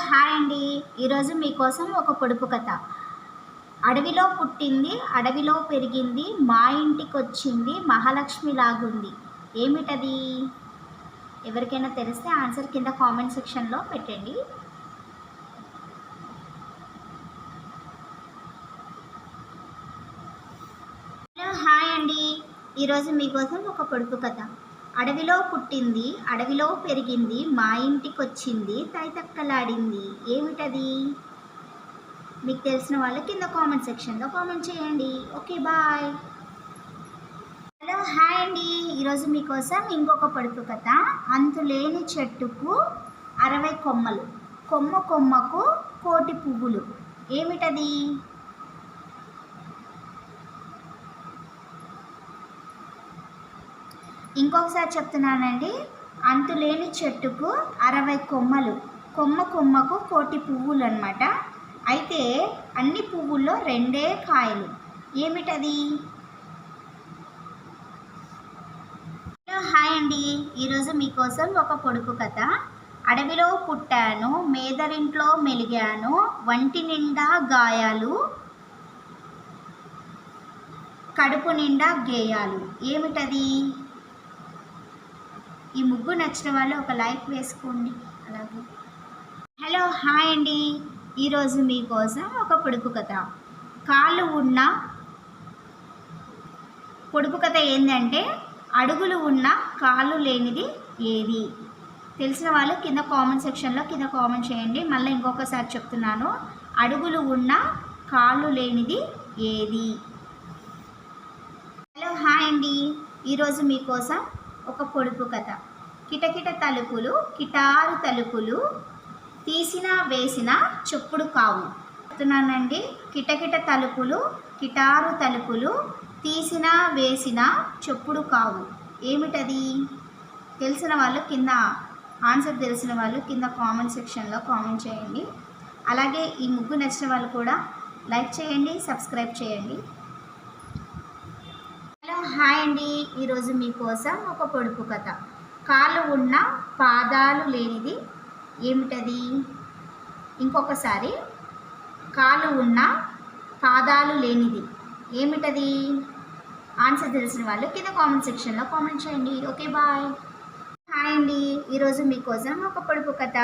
Hi అండి. ఈరోజు మీకోసం ఒక పొడుపు కథ. అడవిలో పుట్టింది, అడవిలో పెరిగింది, మా ఇంటికొచ్చింది, మహాలక్ష్మి లాగుంది. ఏమిటది? ఎవరికైనా తెలిస్తే ఆన్సర్ కింద కామెంట్ సెక్షన్లో పెట్టండి. హాయ్ అండి. ఈరోజు మీకోసం ఒక పొడుపు కథ. అడవిలో పుట్టింది, అడవిలో పెరిగింది, మా ఇంటికొచ్చింది, తైతక్కలాడింది. ఏమిటది? మీకు తెలిసిన వాళ్ళు కింద కామెంట్ సెక్షన్లో కామెంట్ చేయండి. Okay, bye. హలో, హాయ్ అండి. ఈరోజు మీకోసం ఇంకొక పొడుపు కథ. అంతులేని చెట్టుకు 60 కొమ్మలు, కొమ్మ కొమ్మకు 1,000,000 పువ్వులు. ఏమిటది? ఇంకొకసారి చెప్తున్నానండి. అంతులేని చెట్టుకు 60 కొమ్మలు, కొమ్మ కొమ్మకు 1,000,000 పువ్వులు అన్నమాట. అయితే అన్ని పువ్వుల్లో 2 కాయలు. ఏమిటది? హాయ్ అండి. ఈరోజు మీకోసం ఒక పొడుపు కథ. అడవిలో పుట్టాను, మేదరింట్లో మెలిగాను, వంటి నిండా గాయాలు, కడుపు నిండా గేయాలు. ఏమిటది? ఈ ముగ్గు నచ్చిన వాళ్ళు ఒక లైక్ వేసుకోండి. అలాగే హలో, హాయ్ అండి. ఈరోజు మీకోసం ఒక పొడుపు కథ. కాళ్ళు ఉన్న పొడుపు కథ ఏంటంటే, అడుగులు ఉన్న కాళ్ళు లేనిది ఏది? తెలిసిన వాళ్ళు కింద కామెంట్ సెక్షన్లో కింద కామెంట్ చేయండి. మళ్ళీ ఇంకొకసారి చెప్తున్నాను. అడుగులు ఉన్న కాళ్ళు లేనిది ఏది? హలో, హాయ్ అండి. ఈరోజు మీకోసం ఒక పొడుపు కథ. కిటకిట తలుపులు, కిటారు తలుపులు, తీసినా వేసినా చెప్పుడు కావు. చెప్తున్నానండి. కిటకిట తలుపులు, కిటారు తలుపులు, తీసినా వేసినా చెప్పుడు కావు. ఏమిటది? తెలిసిన వాళ్ళు కింద ఆన్సర్ తెలిసిన వాళ్ళు కింద కామెంట్ సెక్షన్లో కామెంట్ చేయండి. అలాగే ఈ ముగ్గు నచ్చిన వాళ్ళు కూడా లైక్ చేయండి, సబ్స్క్రైబ్ చేయండి. హలో, హాయ్ అండి. ఈరోజు మీకోసం ఒక పొడుపు కథ. కాళ్ళు ఉన్న పాదాలు లేనిది ఏమిటది? ఇంకొకసారి. కాళ్ళు ఉన్న పాదాలు లేనిది ఏమిటది? ఆన్సర్ తెలిసిన వాళ్ళు కింద కామెంట్ సెక్షన్లో కామెంట్ చేయండి. Okay, bye. హాయ్ అండి. ఈరోజు మీకోసం ఒక పొడుపు కథ.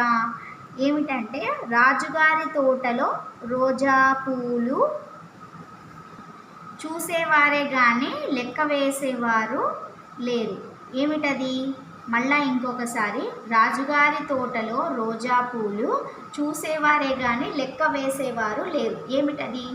ఏమిటంటే, రాజుగారి తోటలో రోజా పూలు చూసేవారే కానీ లెక్క వేసేవారు లేరు. ఏమిటది? మళ్ళా ఇంకొకసారి. రాజుగారి తోటలో రోజా పూలు చూసేవారే కానీ లెక్క వేసేవారు లేరు. ఏమిటది?